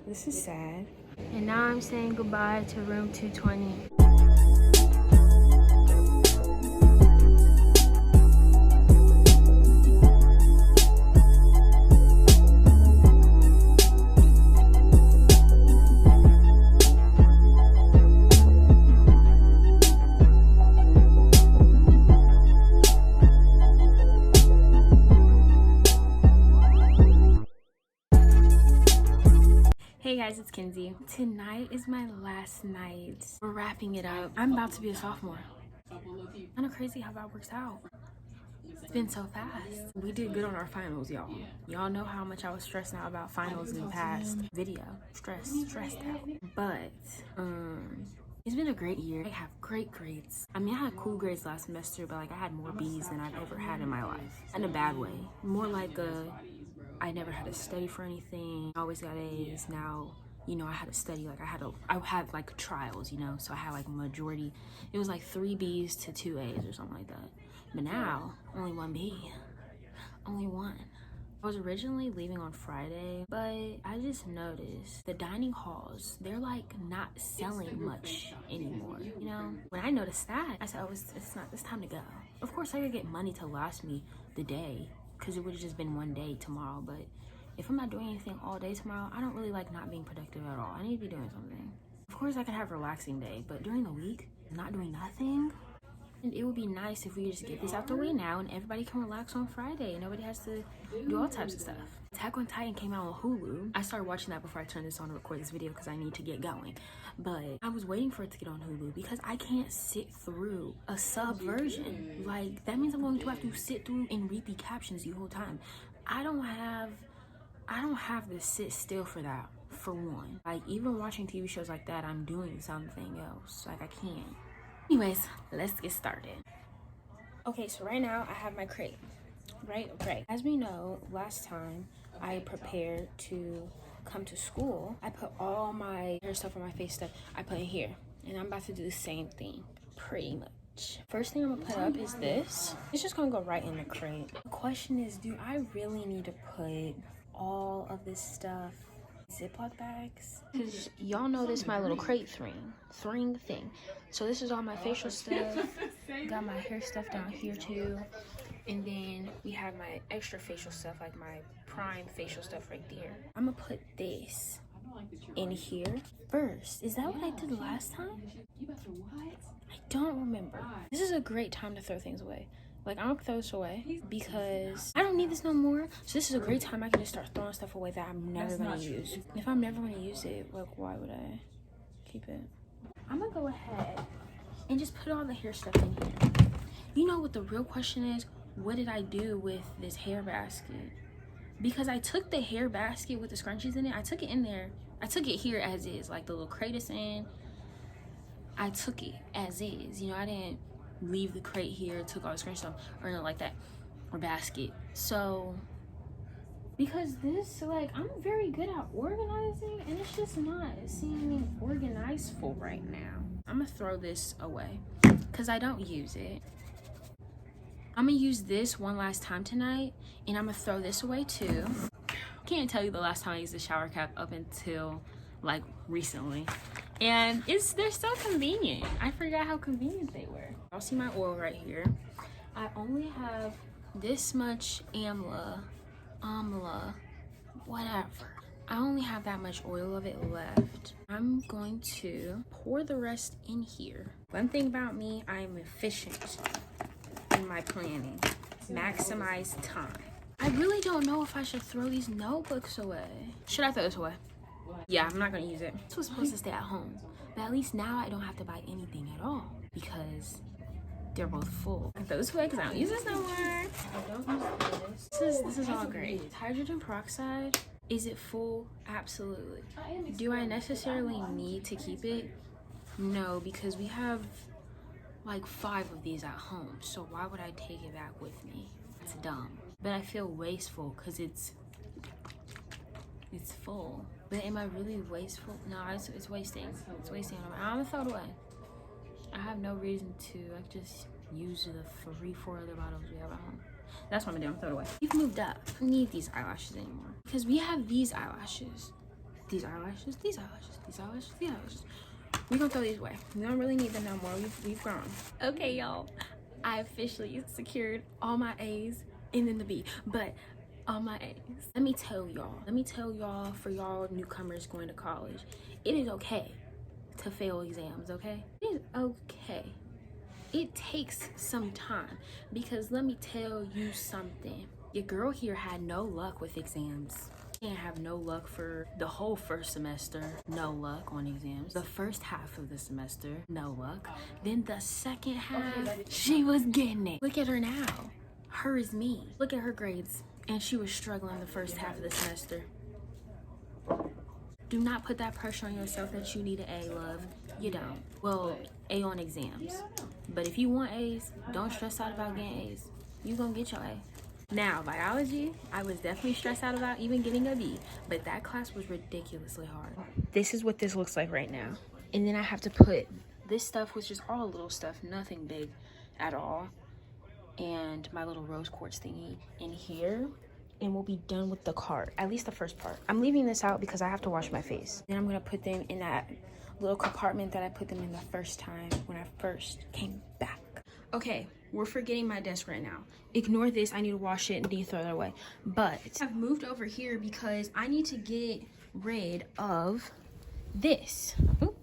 This is sad. And now I'm saying goodbye to room 220. Hey guys, it's Kenzi. Tonight is my last night. We're wrapping it up. I'm about to be a sophomore. Kind of crazy how that works out. It's been so fast. We did good on our finals, y'all. Y'all know how much I was stressed out about finals in the past video. Stressed out. But, it's been a great year. I have great grades. I mean, I had cool grades last semester, but like I had more B's than I've ever had in my life. In a bad way. More like I never had to study for anything. I always got A's. Now, you know, I had to study. Like I had like trials, you know, so I had like majority. It was like 3 B's to 2 A's or something like that. But now, only 1 B. Only 1. I was originally leaving on Friday, but I just noticed the dining halls, they're like not selling much anymore, you know? When I noticed that, I said, oh, it's time to go. Of course, I could get money to last me the day, because it would have just been 1 day tomorrow. But if I'm not doing anything all day tomorrow, I don't really like not being productive at all. I need to be doing something. Of course, I could have a relaxing day, but during the week, not doing nothing. And it would be nice if we just get this out the way now and everybody can relax on Friday. Nobody has to do all types of stuff. Attack on Titan came out on Hulu. I started watching that before I turned this on to record this video because I need to get going. But I was waiting for it to get on Hulu because I can't sit through a sub version. Like, that means I'm going to have to sit through and read the captions the whole time. I don't have to sit still for that, for one. Like, even watching TV shows like that, I'm doing something else. Like, I can't. Anyways, let's get started. Okay, so right now I have my crate. Right? As we know, last time I prepared to come to school, I put all my hair stuff on my face stuff, I put in here. And I'm about to do the same thing, pretty much. First thing I'm gonna put up is this. It's just gonna go right in the crate. The question is, do I really need to put all of this stuff Ziploc bags? Because y'all know this my little crate thing. So this is all my facial stuff. Got my hair stuff down here too. And then we have my extra facial stuff, like my prime facial stuff right there. I'm gonna put this in here first. Is that what I did last time? I don't remember. This is a great time to throw things away. Like, I'm gonna throw this away because I don't need this no more. So this is a great time I can just start throwing stuff away that I'm never gonna use. If I'm never gonna use it, like, why would I keep it? I'm gonna go ahead and just put all the hair stuff in here. You know what the real question is? What did I do with this hair basket? Because I took the hair basket with the scrunchies in it, I took it in there. I took it here as is, like the little crate is in. I took it as is. You know, I didn't leave the crate here, took all the scrunchies stuff, or nothing like that, or basket. So, because this, like, I'm very good at organizing, and it's just not seeming organizeful right now. I'm gonna throw this away because I don't use it. I'm gonna use this one last time tonight, and I'm gonna throw this away too. Can't tell you the last time I used the shower cap up until like recently, and they're so convenient. I forgot how convenient they were. Y'all see my oil right here. I only have this much amla, whatever. I only have that much oil of it left. I'm going to pour the rest in here. One thing about me, I am efficient in my planning. Maximize time. I really don't know if I should throw these notebooks away. Should I throw this away? Yeah, I'm not gonna use it. This was supposed to stay at home, but at least now I don't have to buy anything at all because they're both full. I throw this away because I don't use this no more. I don't use this. This is all great. Hydrogen peroxide. Is it full? Absolutely. Do I necessarily need to keep it? No, because we have like 5 of these at home, so why would I take it back with me? It's dumb. But I feel wasteful because it's full. But am I really wasteful? No, it's wasting. It's wasting. I'm gonna throw it away. I have no reason to. I just use the 3-4 other bottles we have at home. That's what I'm gonna do. I'm gonna throw it away. We've moved up. I don't need these eyelashes anymore because we have these eyelashes. these eyelashes, these eyelashes, these eyelashes, these eyelashes. We're gonna throw these away. We don't really need them no more. We've grown. Okay, y'all. I officially secured all my A's and then the B, but all my A's. Let me tell y'all, for y'all newcomers going to college, it is okay to fail exams, okay? It is okay. It takes some time, because let me tell you something. Your girl here had no luck with exams. Can't have no luck for the whole first semester. No luck on exams. The first half of the semester, no luck. Then the second half, she was getting it. Look at her now. Her is me. Look at her grades. And she was struggling the first half of the semester. Do not put that pressure on yourself that you need an A, love. You don't. Well, A on exams. But if you want A's, don't stress out about getting A's. You gonna get your A. Now, biology, I was definitely stressed out about even getting a B, but that class was ridiculously hard. This is what this looks like right now. And then I have to put this stuff, which is all little stuff, nothing big at all, and my little rose quartz thingy in here, and we'll be done with the cart, at least the first part. I'm leaving this out because I have to wash my face. Then I'm gonna put them in that little compartment that I put them in the first time when I first came back. Okay, we're forgetting my desk right now. Ignore this, I need to wash it and need to throw it away. But I've moved over here because I need to get rid of this. Ooh.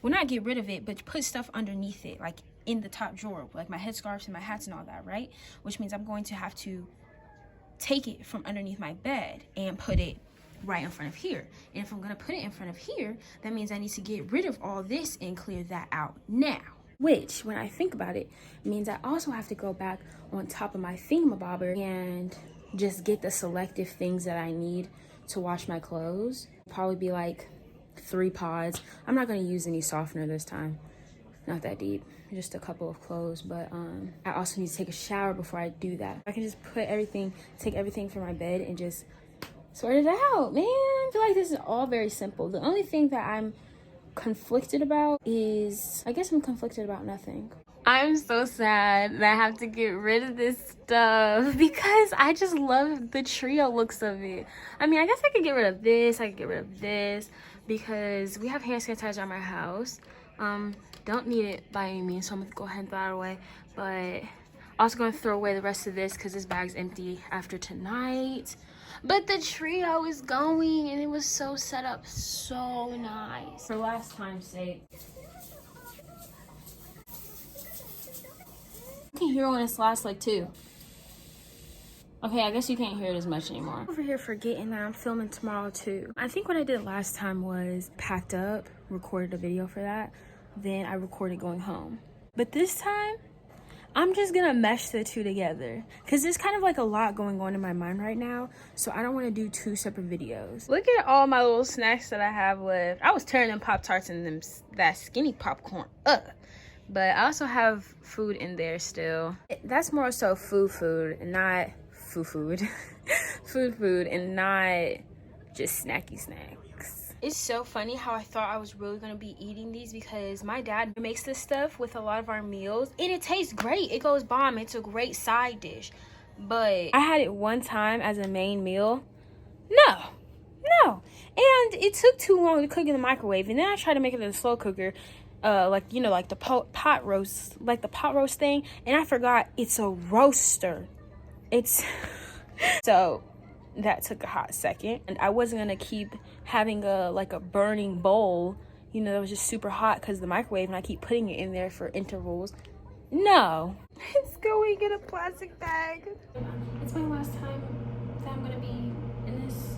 Well, not get rid of it, but put stuff underneath it, like in the top drawer, like my headscarves and my hats and all that, right? Which means I'm going to have to take it from underneath my bed and put it right in front of here. And if I'm gonna put it in front of here, that means I need to get rid of all this and clear that out now. Which, when I think about it, means I also have to go back on top of my thingamabobber and just get the selective things that I need to wash my clothes. Probably be like 3 pods. I'm not going to use any softener this time. Not that deep. Just a couple of clothes. But I also need to take a shower before I do that. I can just put everything, take everything from my bed and just sort it out, man. I feel like this is all very simple. The only thing that I'm conflicted about is, I guess I'm conflicted about nothing. I'm so sad that I have to get rid of this stuff because I just love the trio looks of it. I mean, I guess I could get rid of this, I could get rid of this, because we have hand sanitizer at my house. Don't need it by any means, so I'm gonna go ahead and throw it away. But also gonna throw away the rest of this because this bag's empty after tonight. But the trio is going, and it was so set up so nice. For last time's sake. You can hear when it's last like 2. Okay, I guess you can't hear it as much anymore. Over here forgetting that I'm filming tomorrow too. I think what I did last time was packed up, recorded a video for that, then I recorded going home. But this time, I'm just gonna mesh the 2 together because there's kind of like a lot going on in my mind right now, so I don't want to do 2 separate videos. Look at all my little snacks that I have left. I was tearing them Pop-Tarts and that skinny popcorn up, but I also have food in there still. That's more so food and not food food and not just snacky snacks. It's so funny how I thought I was really gonna be eating these because my dad makes this stuff with a lot of our meals and it tastes great. It goes bomb. It's a great side dish. But I had it one time as a main meal. No. And it took too long to cook in the microwave. And then I tried to make it in a slow cooker, like the pot roast thing. And I forgot it's a roaster. It's so that took a hot second, and I wasn't gonna keep having a burning bowl, that was just super hot because the microwave, and I keep putting it in there for intervals. No, it's going in a plastic bag. It's my last time that I'm gonna be in this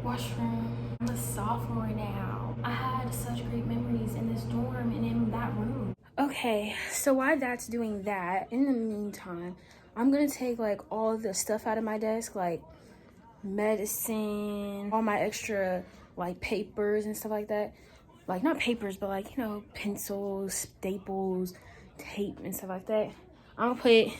washroom. I'm a sophomore now. I had such great memories in this dorm and in that room. Okay, so while that's doing that, in the meantime, I'm gonna take all the stuff out of my desk, like medicine, all my extra papers and stuff like that. Not papers, but pencils, staples, tape and stuff like that. I'm gonna put it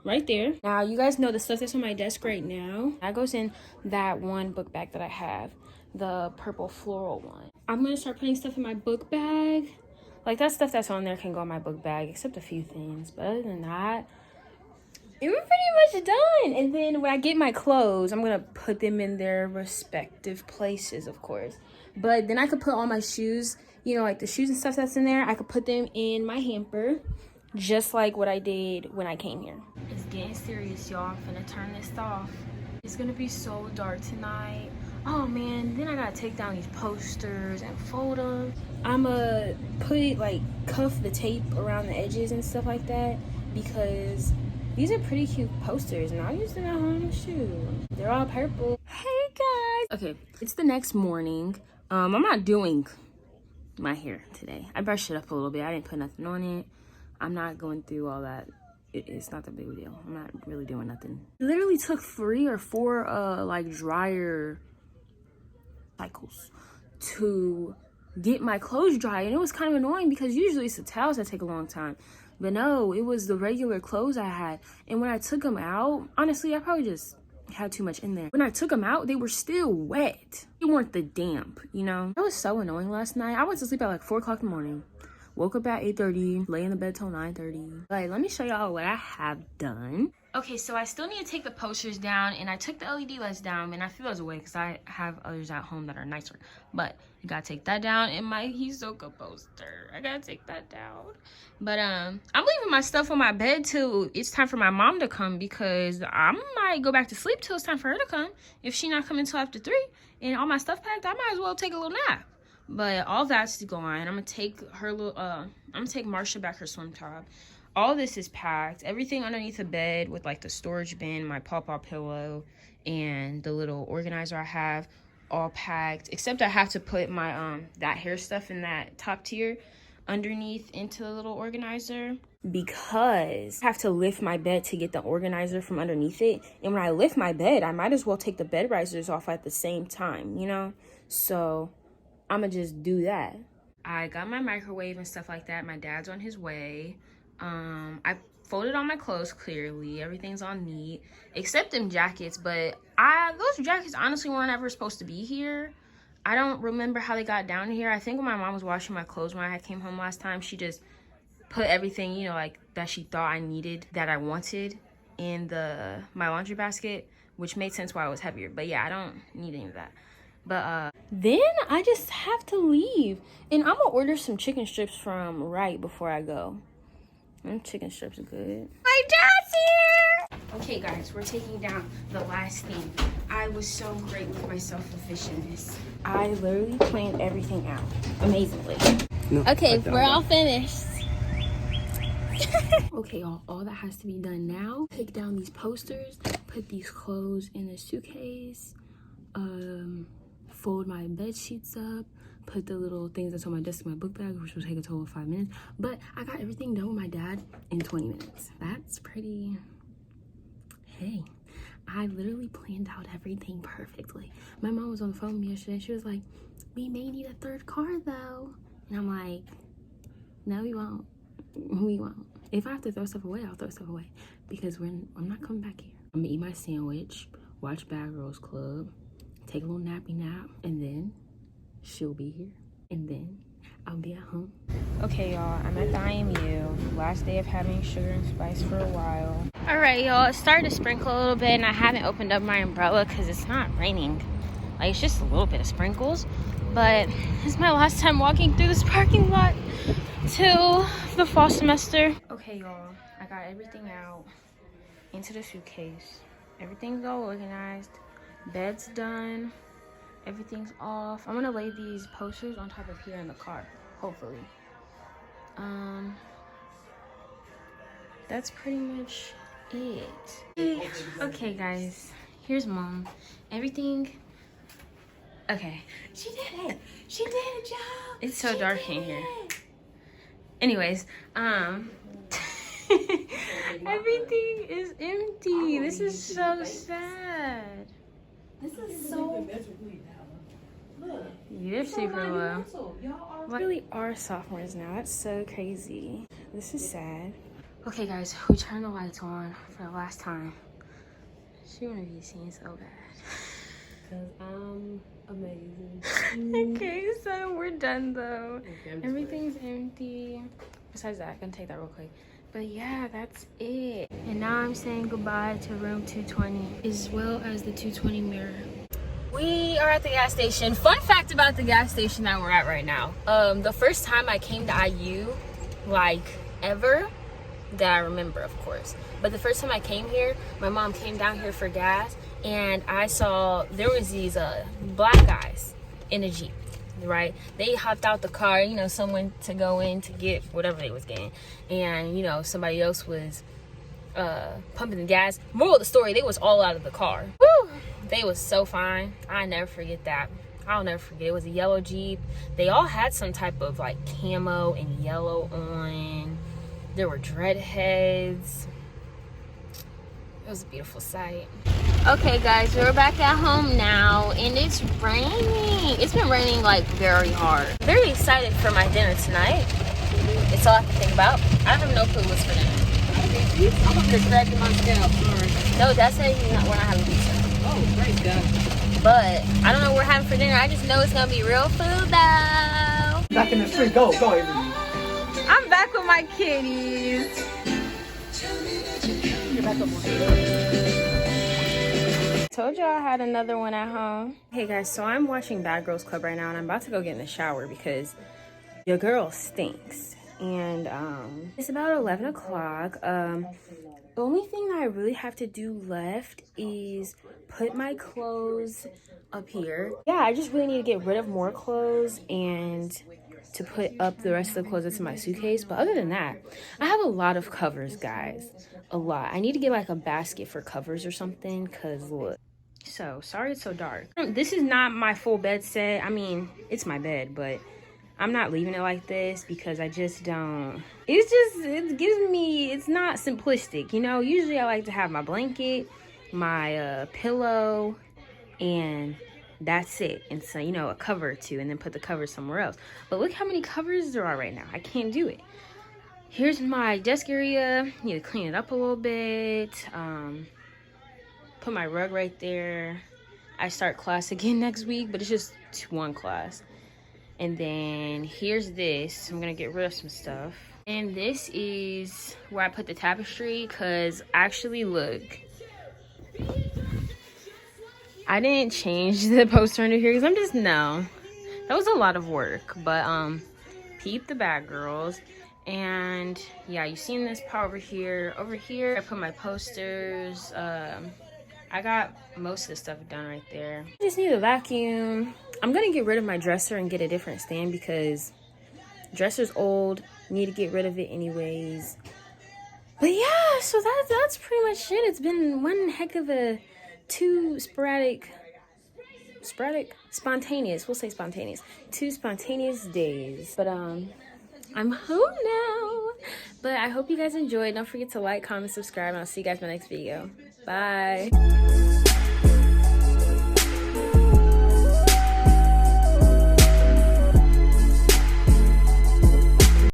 right there. Now you guys know the stuff that's on my desk right now, that goes in that one book bag that I have, the purple floral one. I'm gonna start putting stuff in my book bag. That stuff that's on there can go in my book bag, except a few things. But other than that, We're pretty much done. And then when I get my clothes, I'm gonna put them in their respective places, of course. But then I could put all my shoes, you know, like the shoes and stuff that's in there, I could put them in my hamper, just like what I did when I came here. It's getting serious, y'all. I'm finna turn this off. It's gonna be so dark tonight. Oh man, then I gotta take down these posters and fold them. I'ma put like cuff the tape around the edges and stuff like that because these are pretty cute posters and I'll use them at home too. They're all purple. Hey guys. Okay, it's the next morning. I'm not doing my hair today. I brushed it up a little bit. I didn't put nothing on it. I'm not going through all that. It's not the big deal. I'm not really doing nothing. It literally took 3 or 4 like dryer cycles to get my clothes dry, and it was kind of annoying because usually it's the towels that take a long time, but no, it was the regular clothes I had. And when I took them out, honestly, I probably just had too much in there. When I took them out, they were still wet. They weren't the damp, you know. That was so annoying last night. I went to sleep at like 4 o'clock in the morning. Woke up at 8:30, lay in the bed till 9:30. Like, let me show y'all what I have done. Okay, so I still need to take the posters down, and I took the LED lights down, and I threw those away because I have others at home that are nicer. But you gotta take that down, and my Hisoka poster, I gotta take that down. But I'm leaving my stuff on my bed till it's time for my mom to come, because I might go back to sleep till it's time for her to come. If she not coming till after 3, and all my stuff packed, I might as well take a little nap. But all that's gone. I'm gonna take her little I'm gonna take Marsha back her swim top. All this is packed. Everything underneath the bed with like the storage bin, my pawpaw pillow, and the little organizer I have, all packed. Except I have to put my that hair stuff in that top tier underneath into the little organizer, because I have to lift my bed to get the organizer from underneath it. And when I lift my bed, I might as well take the bed risers off at the same time, you know? So I'ma just do that. I got my microwave and stuff like that. My dad's on his way. I folded all my clothes clearly. Everything's all neat, except them jackets. But those jackets honestly weren't ever supposed to be here. I don't remember how they got down here. I think when my mom was washing my clothes when I came home last time, she just put everything, you know, like that she thought I needed, that I wanted, in my laundry basket, which made sense why it was heavier. But yeah, I don't need any of that. But then I just have to leave, and I'm gonna order some chicken strips from Right before I go. Them chicken strips are good. My dad's here! Okay guys, we're taking down the last thing. I was so great with my self-sufficientness. I literally planned everything out amazingly. No, okay, we're all finished. Okay, y'all, all that has to be done now. Take down these posters, put these clothes in a suitcase, fold my bed sheets up, put the little things that's on my desk in my book bag, which will take a total of 5 minutes. But I got everything done with my dad in 20 minutes. That's pretty... Hey, I literally planned out everything perfectly. My mom was on the phone with me yesterday. She was like, we may need a 3rd car though. And I'm like, no, we won't. We won't. If I have to throw stuff away, I'll throw stuff away. Because I'm not coming back here. I'm gonna eat my sandwich, watch Bad Girls Club, take a little nappy nap, and then she'll be here, and then I'll be at home. Okay, y'all, I'm at the IMU. Last day of having sugar and spice for a while. All right, y'all, it started to sprinkle a little bit, and I haven't opened up my umbrella because it's not raining. Like, it's just a little bit of sprinkles. But this is my last time walking through this parking lot till the fall semester. Okay, y'all, I got everything out into the suitcase. Everything's all organized. Bed's done. Everything's off. I'm gonna lay these posters on top of here in the car, hopefully. That's pretty much it. Okay, guys, here's mom. Everything. Okay. She did it. She did a job. It's so dark in here. Anyways, everything is empty. This is so sad. This is so... You're super low. We really are sophomores now. That's so crazy. This is sad. Okay, guys, we turned the lights on for the last time. She wanna be seen so bad. Cause I'm amazing. Okay, so we're done though. Okay, everything's empty. Besides that, I can take that real quick. But yeah, that's it. And now I'm saying goodbye to room 220 as well as the 220 mirror. We are at the gas station. Fun fact about the gas station that we're at right now. The first time I came to IU, like ever, that I remember, of course. But the first time I came here, my mom came down here for gas, and I saw there was these black guys in a Jeep, right? They hopped out the car, you know, someone to go in to get whatever they was getting, and you know, somebody else was pumping the gas. Moral of the story, they was all out of the car. Woo! They was so fine. I never forget that. I'll never forget. It was a yellow Jeep. They all had some type of like camo and yellow on. There were dread heads. It was a beautiful sight. Okay guys, we're back at home now and it's raining. It's been raining like very hard. Very excited for my dinner tonight. It's all I can think about. I have no clue what's for dinner. I'm up there scratching my scalp, sorry. No, Dad said we're not having pizza. Oh, praise God. But I don't know what we're having for dinner. I just know it's gonna be real food though. Back in the street, go, Avery. I'm back with my kitties. Get back up. Told you I had another one at home. Hey guys, so I'm watching Bad Girls Club right now and I'm about to go get in the shower because your girl stinks. And it's about 11 o'clock. The only thing that I really have to do left is put my clothes up here. Yeah, I just really need to get rid of more clothes and to put up the rest of the clothes into my suitcase. But other than that, I have a lot of covers, guys. A lot. I need to get like a basket for covers or something, because look. So sorry it's so dark. This is not my full bed set. I mean, it's my bed, but I'm not leaving it like this because I just don't. It gives me, it's not simplistic, you know. Usually I like to have my blanket, my pillow, and that's it. And so, you know, a cover or two, and then put the cover somewhere else. But look how many covers there are right now. I can't do it. Here's my desk area. Need to clean it up a little bit. Put my rug right there. I start class again next week, but it's just one class. And then here's this. I'm gonna get rid of some stuff. And this is where I put the tapestry, because actually, look, I didn't change the poster under here because I'm just, no. That was a lot of work. But peep the Bad Girls. And yeah, you seen this part over here. Over here, I put my posters. I got most of the stuff done right there. I just need a vacuum. I'm gonna get rid of my dresser and get a different stand because dresser's old. Need to get rid of it anyways. But yeah, so that's pretty much it. It's been one heck of a spontaneous. We'll say spontaneous. 2 spontaneous days. But I'm home now. But I hope you guys enjoyed. Don't forget to like, comment, subscribe, and I'll see you guys in my next video. Bye.